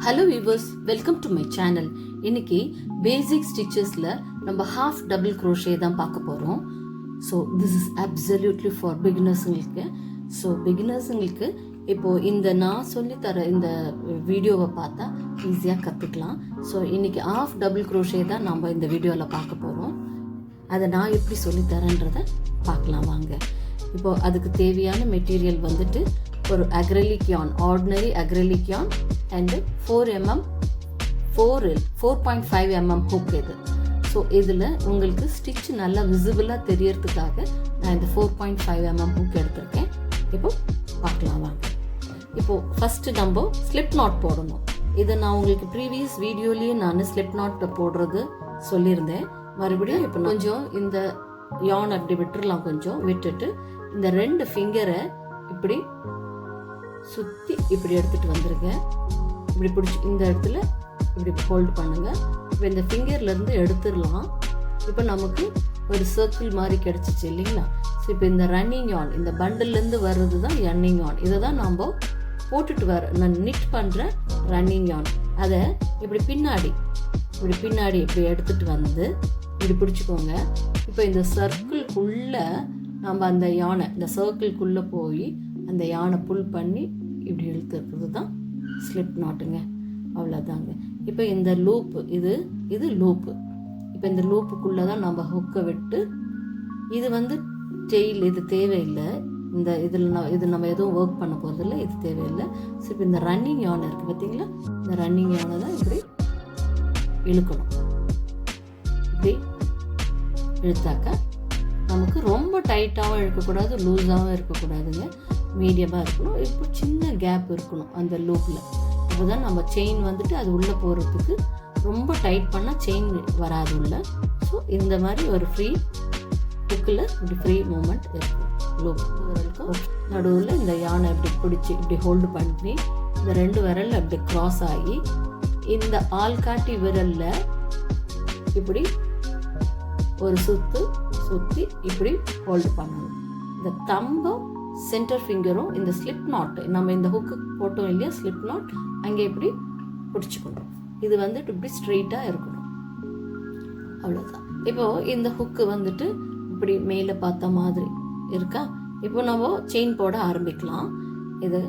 Hello viewers, welcome to my channel. இன்னைக்கு பேசிக் ஸ்டிச்சஸில் நம்ம half double crochet தான் பார்க்க போகிறோம். So this is absolutely for பிகினர்ஸுங்களுக்கு. ஸோ பிகினர்ஸுங்களுக்கு இப்போது இந்த நான் சொல்லித்தர இந்த வீடியோவை பார்த்தா ஈஸியாக கற்றுக்கலாம். ஸோ இன்றைக்கி ஹாஃப் டபுள் க்ரோஷே தான் நம்ம இந்த வீடியோவில் பார்க்க போகிறோம். அதை நான் எப்படி சொல்லித்தரேன்றதை பார்க்கலாம் வாங்க. இப்போது அதுக்கு தேவையான மெட்டீரியல் வந்துட்டு ஒரு acrylic yarn, ordinary acrylic yarn and 4.5 mm hook இது. ஸோ இதில் உங்களுக்கு ஸ்டிச் நல்லா விசிபிளாக தெரியறதுக்காக நான் இந்த 4.5 mm ஹுக் எடுத்திருக்கேன். இப்போது பார்க்கலாம் வாங்க. இப்போது ஃபஸ்ட்டு நம்ம ஸ்லிப் நாட் போடணும். இதை நான் உங்களுக்கு ப்ரீவியஸ் வீடியோலேயே நான் ஸ்லிப் நாட் போடுறது சொல்லியிருந்தேன். மறுபடியும் இப்போ கொஞ்சம் இந்த yarn அப்படி விட்டுடலாம். கொஞ்சம் விட்டுட்டு இந்த 2 ஃபிங்கரை இப்படி சுற்றி இப்படி எடுத்துகிட்டு வந்துருங்க. இப்படி பிடிச்சி இந்த இடத்துல இப்படி ஹோல்டு பண்ணுங்கள். இப்போ இந்த ஃபிங்கர்லேருந்து எடுத்துடலாம். இப்போ நமக்கு ஒரு சர்க்கிள் மாதிரி கிடச்சிச்சு இல்லைங்களா? ஸோ இப்போ இந்த ரன்னிங் yarn, இந்த பண்டில்லேருந்து வர்றது தான் ரன்னிங் yarn. இதை தான் நம்ம போட்டுட்டு நான் நிட் பண்ணுற ரன்னிங் yarn. அதை இப்படி பின்னாடி இப்படி எடுத்துகிட்டு வந்து இப்படி பிடிச்சிக்கோங்க. இப்போ இந்த சர்க்கிள்குள்ளே நம்ம அந்த யானை இந்த சர்க்கிள்குள்ளே போய் அந்த யானை புல் பண்ணி இப்படி இழுத்துருக்கிறது தான் ஸ்லிப் நாட்டுங்க. அவ்வளோதாங்க. இப்போ இந்த லூப்பு இது லூப்பு. இப்போ இந்த லூப்புக்குள்ளே தான் நம்ம ஹுக்கை விட்டு, இது வந்து டெயில், இது தேவையில்லை. இந்த இது நம்ம எதுவும் ஒர்க் பண்ண போகிறதில்ல, இது தேவையில்லை. ஸோ இப்போ இந்த ரன்னிங் யானை இருக்குது பார்த்தீங்களா? இந்த ரன்னிங் யானை தான் இப்படி இழுக்கணும். இப்படி இழுத்தாக்கா நமக்கு ரொம்ப டைட்டாகவும் இருக்கக்கூடாது, லூஸாகவும் இருக்கக்கூடாதுங்க. மீடியமாக இருக்கணும். இப்போ சின்ன கேப் இருக்கணும் அந்த லூப்பில். அப்போ தான் நம்ம செயின் வந்துட்டு அது உள்ளே போகிறதுக்கு, ரொம்ப டைட் பண்ணால் செயின் வராது உள்ள. ஸோ இந்த மாதிரி ஒரு ஃப்ரீ ஹுக்கில் இப்படி ஃப்ரீ மூமெண்ட் இருக்கும். லூப் இருக்கும். நடுவில் இந்த யானை இப்படி பிடிச்சி இப்படி ஹோல்டு பண்ணி இந்த 2 விரல் அப்படி க்ராஸ் ஆகி இந்த ஆள்காட்டி விரலில் இப்படி ஒரு சுற்றி இப்படி ஹோல்டு பண்ணணும். இந்த தம்பம் சென்டர் ஃபிங்கரும் இந்த ஸ்லிப் நாட், நம்ம இந்த ஹுக்கு போட்டோம் இல்லையா ஸ்லிப் நாட், அங்கே இப்படி பிடிச்சிக்கணும். இது வந்துட்டு இப்படி ஸ்ட்ரெயிட்டாக இருக்கணும். அவ்வளோதான். இப்போது இந்த ஹுக்கு வந்துட்டு இப்படி மேலே பார்த்த மாதிரி இருக்கா? இப்போ நம்ம செயின் போட ஆரம்பிக்கலாம். இது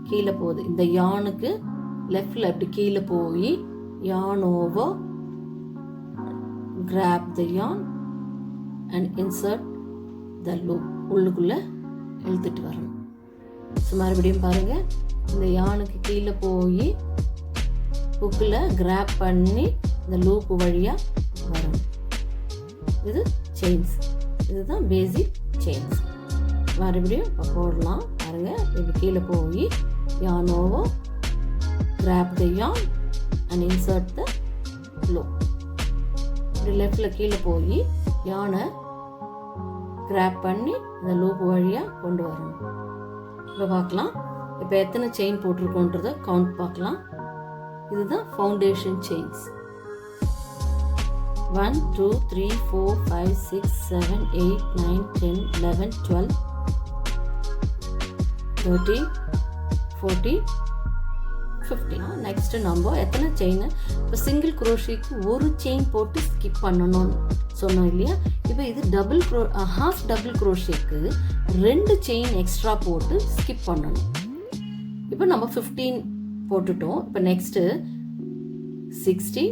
கீழே போகுது. இந்த யானுக்கு லெஃப்டில் இப்படி கீழே போய் yarn over, grab the yarn and insert the loop. உள்ளுக்குள்ளே இழுத்துட்டு வரணும். ஸோ மறுபடியும் பாருங்கள், இந்த யானுக்கு கீழே போய் ஹுக்கில் கிராப் பண்ணி இந்த லூப்பு வழியாக வரணும். இது செயின்ஸ். இதுதான் பேசிக் செயின்ஸ். மறுபடியும் போடலாம் பாருங்கள். இப்படி கீழே போய் yarn over, grab the yarn and insert the loop. இப்படி லெஃப்டில் கீழே போய் யானை கிராப் பண்ணி இந்த லூப் வழியாக கொண்டு வரணும். இப்போ பார்க்கலாம், இப்போ எத்தனை செயின் போட்டிருக்கோன்றதை கவுண்ட் பார்க்கலாம். இதுதான் ஃபவுண்டேஷன் செயின்ஸ். 1 2 3 4 5 6 7 8 9 10 11 12 13 14 15. நெக்ஸ்ட்டு நம்ம எத்தனை செயின், இப்போ சிங்கிள் குரோஷேக்கு ஒரு செயின் போட்டு ஸ்கிப் பண்ணணும்னு சொன்னோம் இல்லையா? இப்போ இது ஹாஃப் டபுள் குரோஷேக்கு 2 செயின் எக்ஸ்ட்ரா போட்டு ஸ்கிப் பண்ணணும். இப்போ நம்ம 15 போட்டுட்டோம். இப்போ நெக்ஸ்ட்டு 16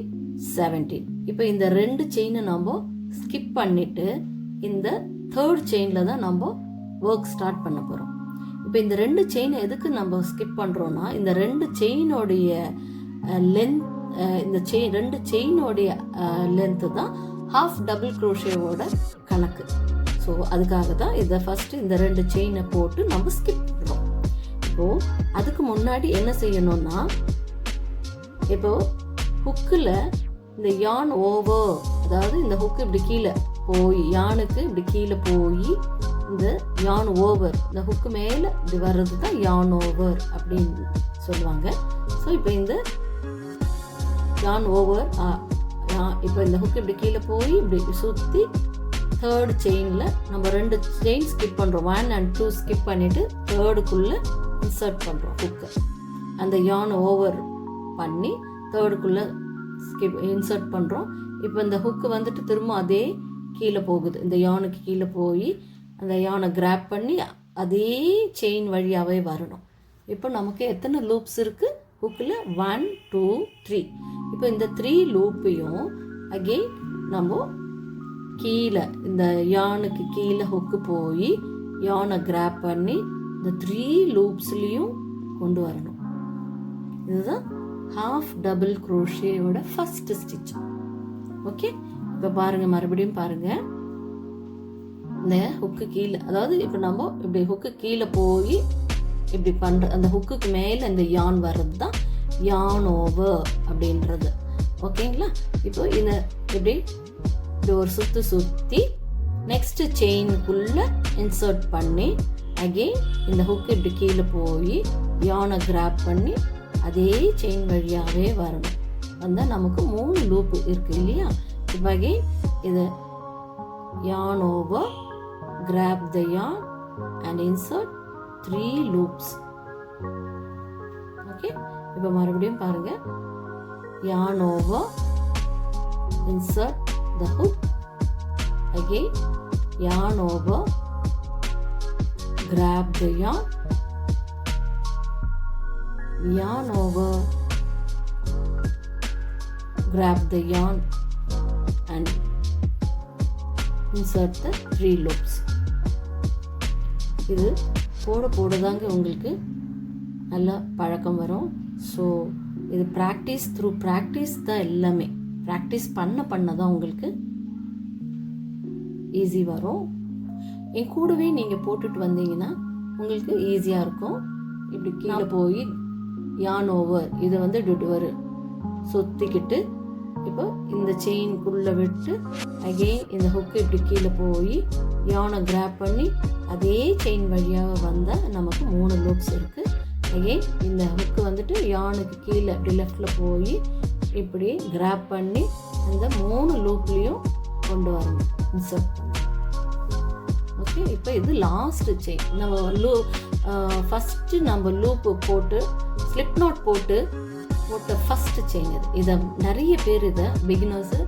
17. இப்போ இந்த 2 செயினை நம்ம ஸ்கிப் பண்ணிவிட்டு இந்த 3rd செயினில் தான் நம்ம ஒர்க் ஸ்டார்ட் பண்ண போகிறோம். இப்போ இந்த 2 செயினை எதுக்கு நம்ம ஸ்கிப் பண்ணுறோன்னா, இந்த 2 செயினோடைய லென்த், இந்த 2 செயினோடைய லென்த்து தான் ஹாஃப் டபுள் க்ரோஷேவோட கணக்கு. ஸோ அதுக்காக தான் இதை ஃபஸ்ட்டு இந்த 2 செயினை போட்டு நம்ம ஸ்கிப் பண்ணுறோம். இப்போது அதுக்கு முன்னாடி என்ன செய்யணும்னா, இப்போது ஹுக்கில் இந்த yarn ஓவர், அதாவது இந்த ஹுக்கு இப்படி கீழே போய் யானுக்கு இப்படி கீழே போய் இந்த yarn ஓவர், இந்த ஹுக்கு மேலே இப்படி வர்றது தான் yarn ஓவர் அப்படின்னு சொல்லுவாங்க. ஸோ இப்போ இந்த yarn ஓவர், இப்போ இந்த ஹுக்கு இப்படி கீழே போய் இப்படி சுற்றி 3rd செயினில் நம்ம 2 செயின் ஸ்கிப் பண்ணுறோம். 1 and 2 ஸ்கிப் பண்ணிவிட்டு 3rd இன்சர்ட் பண்ணுறோம் ஹுக்கை. அந்த yarn ஓவர் பண்ணி தேர்டுக்குள்ளே இன்சர்ட் பண்ணுறோம். இப்போ இந்த ஹுக்கு வந்துட்டு திரும்ப அதே கீழே போகுது, இந்த யானுக்கு கீழே போய் அந்த யானை கிராப் பண்ணி அதே செயின் வழியாகவே வரணும். இப்போ நமக்கு எத்தனை லூப்ஸ் இருக்குது ஹுக்கில்? 1 2 3. இப்போ இந்த 3 லூப்பையும் அகெயின் நம்ம கீழே இந்த யானுக்கு கீழே ஹுக்கு போய் யானை கிராப் பண்ணி இந்த 3 லூப்ஸ்லேயும் கொண்டு வரணும். இதுதான் ஹாஃப் டபுள் குரோஷேயோட ஃபர்ஸ்ட் ஸ்டிச். ஓகே, இப்போ பாருங்கள், மறுபடியும் பாருங்கள். இந்த ஹுக்கு கீழே, அதாவது இப்போ நம்ம இப்படி ஹுக்கு கீழே போய் இப்படி பண்ணுற அந்த ஹுக்குக்கு மேலே இந்த யான் வர்றது தான் யான் ஓவர் அப்படின்றது. ஓகேங்களா? இப்போ இந்த இப்படி ஒரு சுற்றி நெக்ஸ்ட் செயினுக்குள்ளே இன்சர்ட் பண்ணி அகெயின் இந்த ஹுக்கு இப்படி கீழே போய் யானை கிராப் பண்ணி அதே செயின் வழியாகவே வரணும். வந்தால் நமக்கு 3 லூப்பு இருக்குது இல்லையா? இப்போ அகெயின் இது yarn over, grab the yarn and insert 3 loops. Okay, இப்போ மறுபடியும் பாருங்க. yarn over, insert the hook, again yarn over, grab the yarn, yarn over, grab the yarn and insert the 3 loops. இது போட தாங்க உங்களுக்கு நல்லா பழக்கம் வரும். ஸோ இது ப்ராக்டிஸ், த்ரூ ப்ராக்டிஸ் தான் எல்லாமே. ப்ராக்டிஸ் பண்ண தான் உங்களுக்கு ஈஸி வரும். என் கூடவே நீங்கள் போட்டுட்டு வந்தீங்கன்னா உங்களுக்கு ஈஸியாக இருக்கும். இப்படி கீழே போய் யான் ஓவர் இதை வந்து ஒரு சுற்றிக்கிட்டு இப்போ இந்த செயின்குள்ளே விட்டு அகெயின் இந்த ஹுக்கு இப்படி கீழே போய் யானை கிராப் பண்ணி அதே செயின் வழியாக வந்தால் நமக்கு 3 லூப்ஸ் இருக்குது. அகெயின் இந்த ஹுக்கு வந்துட்டு யானுக்கு கீழே இப்படி லெஃப்டில் போய் இப்படி கிராப் பண்ணி அந்த 3 லூப்லேயும் கொண்டு வரணும், இன்சர்ட் பண்ணணும். ஓகே, இப்போ இது லாஸ்ட் செயின். நம்ம ஃபஸ்ட்டு நம்ம லூப்பு போட்டு ஸ்லிப் நாட் போட்ட ஃபஸ்ட்டு செயின் இது. இதை நிறைய பேர் இதை பிகினர்ஸு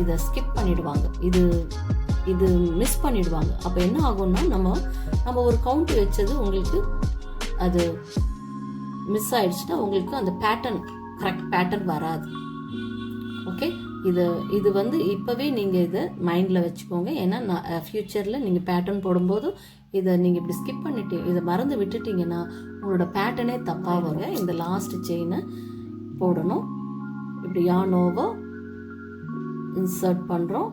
இதை ஸ்கிப் பண்ணிடுவாங்க, இது மிஸ் பண்ணிடுவாங்க. அப்போ என்ன ஆகும்னா நம்ம ஒரு கவுண்ட் வச்சது உங்களுக்கு அது மிஸ் ஆயிடுச்சுன்னா உங்களுக்கு அந்த பேட்டர்ன் கரெக்ட் பேட்டர்ன் வராது. ஓகே, இது வந்து இப்போவே நீங்கள் இதை மைண்டில் வச்சுக்கோங்க. ஏன்னா ஃப்யூச்சரில் நீங்கள் பேட்டர்ன் போடும்போது இதை நீங்கள் இப்படி ஸ்கிப் பண்ணிட்டு இதை மறந்து விட்டுட்டிங்கன்னா உங்களோட பேட்டர்னே தப்பாகுங்க. இந்த லாஸ்ட் செயினை போடணும். இப்படி yarn over இன்சர்ட் பண்ணுறோம்.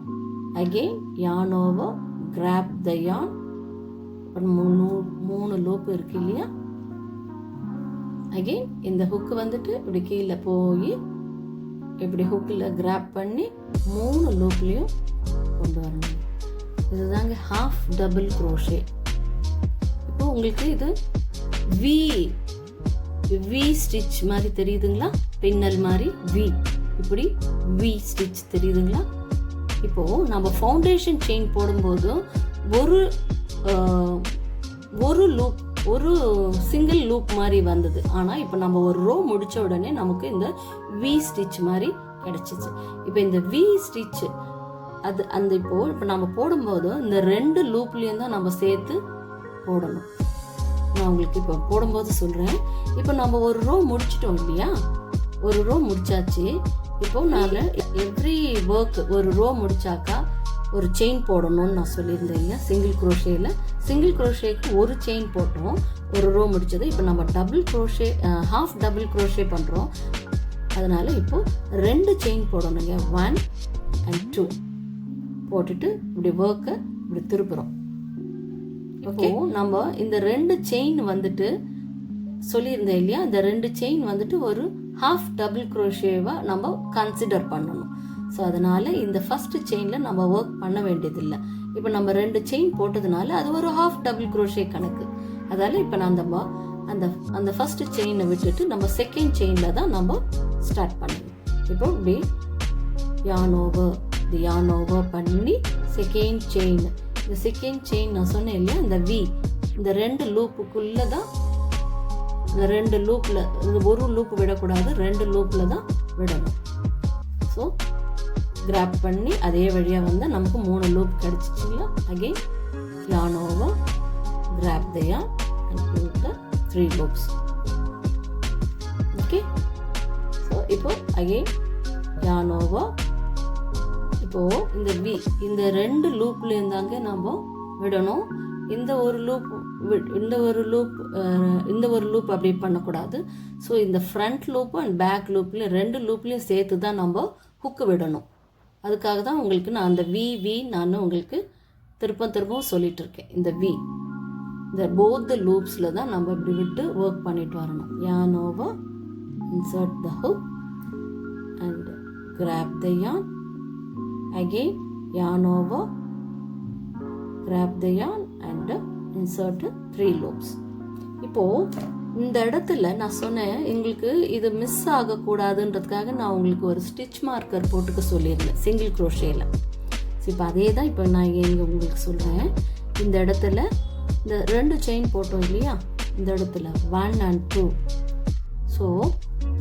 Again yarn over, grab the yarn. 3 loop இருக்கு இல்லையா? அகெயின் இந்த ஹுக்கு வந்துட்டு இப்படி கீழே போய் இப்படி ஹுக்கில் கிராப் பண்ணி 3 லூப்லேயும் கொண்டு வரணும். இதுதாங்க ஹாஃப் டபுள் குரோஷே. இப்போ உங்களுக்கு இது வி ஸ்டிச் மாதிரி தெரியுதுங்களா? பின்னல் மாதிரி இப்படி வி ஸ்டிச் தெரியுதுங்களா? இப்போ நம்ம ஃபவுண்டேஷன் செயின் போடும்போது ஒரு லூப், ஒரு சிங்கிள் லூப் மாதிரி வந்தது. ஆனால் இப்போ நம்ம ஒரு ரோ முடிச்ச உடனே நமக்கு இந்த வி ஸ்டிச் மாதிரி கிடைச்சிச்சு. இப்போ இந்த வி ஸ்டிச் அது இப்போ நம்ம போடும்போது இந்த 2 லூப்லேயும் தான் நம்ம சேர்த்து போடணும். நான் உங்களுக்கு இப்போ போடும்போது சொல்கிறேன். இப்போ நம்ம ஒரு ரோ முடிச்சிட்டோம் இல்லையா? ஒரு ரோ முடிச்சாச்சு. இப்போ நாங்கள் எவ்ரி ஒர்க் ஒரு ரோ முடிச்சாக்கா ஒரு செயின் போடணும்னு நான் சொல்லியிருந்தேன் இல்லையா? சிங்கிள் குரோஷேக்கு ஒரு செயின் போட்டோம் ஒரு ரோ முடிச்சது. இப்போ நம்ம double crochet, half double crochet பண்ணுறோம். அதனால இப்போ 2 செயின் போடணுங்க. 1 and 2 போட்டுட்டு இப்படி ஒர்க்கை இப்படி திருப்புறோம். ஓகே, நம்ம இந்த 2 செயின் வந்துட்டு சொல்லியிருந்தேன் இல்லையா? இந்த 2 செயின் வந்துட்டு ஒரு ஹாஃப் டபுள் குரோஷேவா நம்ம கன்சிடர் பண்ணணும். ஸோ அதனால இந்த ஃபர்ஸ்ட் செயினில் நம்ம ஒர்க் பண்ண வேண்டியதில்லை. இப்போ நம்ம 2 செயின் போட்டதுனால அது ஒரு ஹாஃப் டபுள் குரோஷே கணக்கு. அதால இப்போ அந்த ஃபர்ஸ்ட் செயினை விட்டுட்டு நம்ம செகண்ட் செயினில் தான் நம்ம ஸ்டார்ட் பண்ணணும். இப்போ இப்படி yarn over பண்ணி செகண்ட் செயின், இந்த செகண்ட் செயின் நான் சொன்னேன் இல்லையா? இந்த 2 லூப்புக்குள்ளே தான் இந்த 2 லூப்பில், இந்த ஒரு லூப் விடக்கூடாது, 2 லூப்பில் தான் விடணும். ஸோ கிராப் பண்ணி அதே வழியாக வந்தால் நமக்கு 3 லூப் கிடச்சிச்சிங்களா. Again yarn over, grab the yarn and put the 3 loops. Okay, so இப்போ again yarn over. இப்போ இந்த V, இந்த 2 லூப்ல இருந்தாங்க நம்ம விடணும். இந்த ஒரு லூப் அப்படி பண்ணக்கூடாது. ஸோ இந்த ஃப்ரண்ட் லூப்பு அண்ட் பேக் லூப்ல 2 லூப்லையும் சேர்த்து தான் நம்ம ஹுக்கு விடணும். அதுக்காக தான் உங்களுக்கு நான் அந்த வி நான் உங்களுக்கு திரும்பவும் சொல்லிட்டு இருக்கேன். இந்த வி, இந்த போத் த லூப்ஸில் தான் நம்ம இப்படி விட்டு ஒர்க் பண்ணிட்டு வரணும். yarn over, insert the hook and grab the yarn. Again yarn over, grab the yarn and insert 3 loops. இப்போது இந்த இடத்துல நான் சொன்னேன் எங்களுக்கு இது மிஸ் ஆகக்கூடாதுன்றதுக்காக நான் உங்களுக்கு ஒரு ஸ்டிச் மார்க்கர் போட்டுக்க சொல்லியிருந்தேன் சிங்கிள் க்ரோஷேயில். இப்போ அதே தான் இப்போ நான் இங்கே உங்களுக்கு சொல்கிறேன். இந்த இடத்துல இந்த 2 செயின் போட்டோம் இல்லையா, இந்த இடத்துல 1 and 2. ஸோ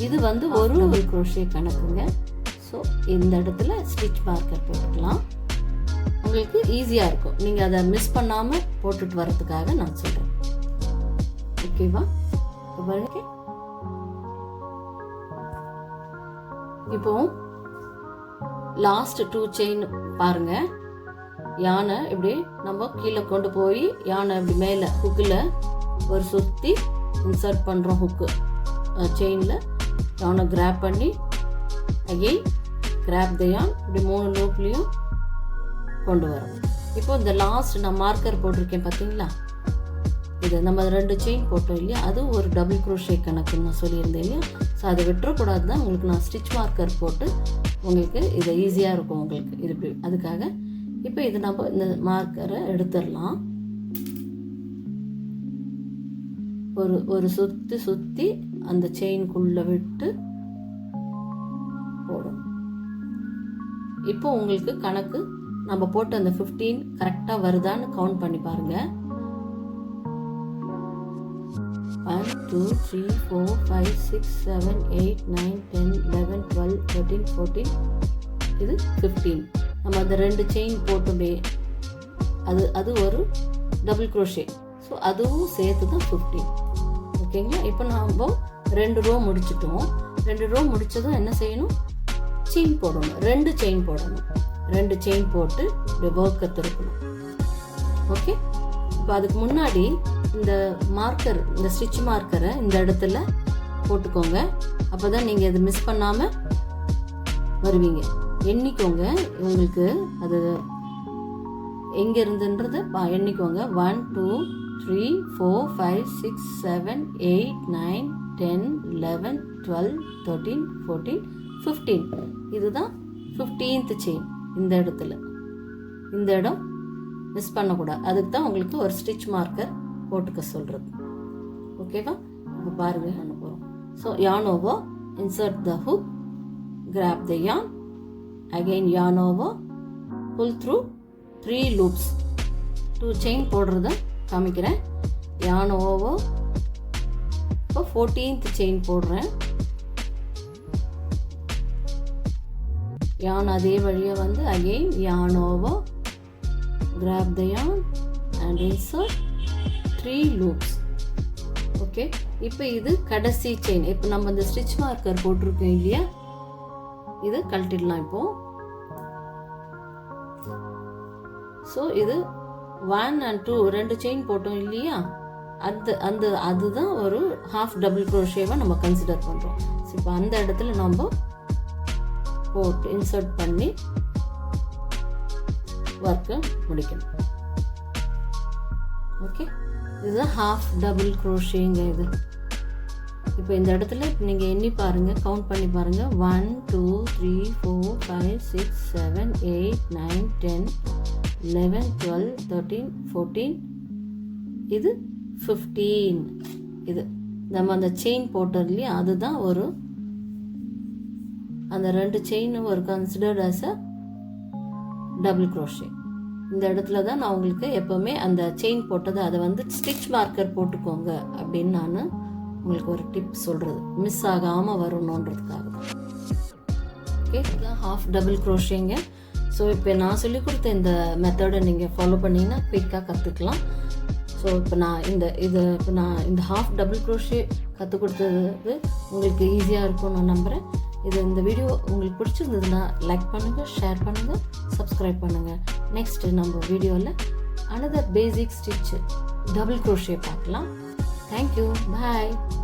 இது வந்து ஒரு க்ரோஷே கணக்குங்க. ஸோ இந்த இடத்துல ஸ்டிச் மார்க்கர் போட்டுக்கலாம், உங்களுக்கு ஈஸியாக இருக்கும். நீங்கள் அதை மிஸ் பண்ணாமல் போட்டுட்டு வரதுக்காக நான் சொல்கிறேன். ஓகேவா? இப்போ லாஸ்ட் 2 செயின் பாருங்க. யானை இப்படி நம்ம கீழே கொண்டு போய் யானை இப்படி மேலே ஹுக்கில் ஒரு சுற்றி இன்சர்ட் பண்ணுறோம். ஹுக்கு செயினில் யானை கிராப் பண்ணி அகெயின் கிராப் த யான், இப்படி 3 லூப்லேயும் கொண்டு வரோம். இப்போ இந்த லாஸ்ட் நான் மார்க்கர் போட்டிருக்கேன் பார்த்தீங்களா, இது நம்ம 2 செயின் போட்டோம் இல்லையா, அது ஒரு டபுள் க்ரோஷே கணக்குன்னு நான் சொல்லியிருந்தேன் இல்லையா. ஸோ அதை விட்டுறக்கூடாது தான் உங்களுக்கு நான் ஸ்டிச் மார்க்கர் போட்டு உங்களுக்கு இது ஈஸியாக இருக்கும் உங்களுக்கு இது. அதுக்காக இப்போ இது நம்ம இந்த மார்க்கரை எடுத்துடலாம். ஒரு சுற்றி அந்த செயின்குள்ளே விட்டு போடும். இப்போ உங்களுக்கு கணக்கு நம்ம போட்டு அந்த 15 கரெக்டாக வருதான்னு கவுண்ட் பண்ணி பாருங்க. 1 2 3 4 5 6 7 8 9 10 11 12 13 14, இது 15. நம்ம அந்த 2 செயின் போட்டுமே அது ஒரு டபுள் க்ரோஷே. ஸோ அதுவும் சேர்த்து தான் 15. ஓகேங்களா? இப்போ நம்ம 2 ரோ முடிச்சிட்டோம். 2 ரோ முடிச்சதும் என்ன செய்யணும், செயின் போடணும். 2 செயின் போடணும். 2 செயின் போட்டு ஒர்க்கை திருப்பணும். ஓகே, இப்போ அதுக்கு முன்னாடி இந்த மார்க்கர், இந்த ஸ்டிச் மார்க்கரை இந்த இடத்துல போட்டுக்கோங்க. அப்போ தான் நீங்கள் இதை மிஸ் பண்ணாமல் வருவீங்க. எண்ணிக்கோங்க, உங்களுக்கு அது எங்கே இருந்துன்றதை எண்ணிக்கோங்க. 1 2 3 4 5 6 7 8 9 10 11 12 13 14 15. இதுதான் 15th செயின். இந்த இடத்துல இந்த இடம் மிஸ் பண்ணக்கூடாது. அதுக்கு தான் உங்களுக்கு ஒரு ஸ்டிச் மார்க்கர் போட்டுக்க சொல்கிறது. ஓகேவா? இப்போ பாருங்கள் பண்ண போகிறோம். So yarn over, insert the hook, grab the yarn, again yarn over, pull through 3 loops. 2 chain போடுறத காமிக்கிறேன். yarn over, இப்போ 14th செயின் போடுறேன். yarn அதே வழியாக வந்து again yarn over, grab the yarn and insert 3 loops. Okay, இப்போ இது கடைசி செயின். இப்போ நம்ம இந்த ஸ்டிச் மார்க்கர் போட்டிருக்கோம் இல்லையா, இது கழட்டிடலாம் இப்போ. ஸோ இது 1 and 2 2 செயின் போட்டோம் இல்லையா, அதுதான் ஒரு ஹாஃப் டபுள் க்ரோஷேவை நம்ம கன்சிடர் பண்ணுறோம். ஸோ இப்போ அந்த இடத்துல நம்ம போட்டு இன்சர்ட் பண்ணி ஒர்க்கை முடிக்கணும். ஓகே, இதுதான் ஹாஃப் டபுள் க்ரோஷேங்க இது. இப்போ இந்த இடத்துல நீங்கள் எண்ணி பாருங்கள், கவுண்ட் பண்ணி பாருங்கள். 1 2 3 4 5 6 7 8 9 10 11 12 13 14, இது 15. இது நம்ம அந்த செயின் போட்டோம் இல்லையா, அதுதான் ஒரு அந்த 2 செயின் ஒரு considered as a double crochet. இந்த இடத்துல தான் நான் உங்களுக்கு எப்போவுமே அந்த செயின் போட்டது அதை வந்து ஸ்டிச் மார்க்கர் போட்டுக்கோங்க அப்படின்னு நான் உங்களுக்கு ஒரு டிப் சொல்கிறது, மிஸ் ஆகாமல் வரணுன்றதுக்காக தான். ஓகே, இதுதான் ஹாஃப் டபுள் க்ரோஷேங்க. ஸோ இப்போ நான் சொல்லிக் கொடுத்த இந்த மெத்தடை நீங்கள் ஃபாலோ பண்ணிங்கன்னா குயிக்காக கற்றுக்கலாம். ஸோ இப்போ நான் இந்த ஹாஃப் டபுள் க்ரோஷே கற்றுக் கொடுத்தது உங்களுக்கு ஈஸியாக இருக்கும்னு நான் நம்புகிறேன். இந்த வீடியோ உங்களுக்கு பிடிச்சிருந்ததுன்னா லைக் பண்ணுங்கள், ஷேர் பண்ணுங்கள், சப்ஸ்கிரைப் பண்ணுங்கள். நெக்ஸ்ட்டு நம்ம வீடியோவில் another basic stitch double crochet பார்க்கலாம். Thank you. Bye.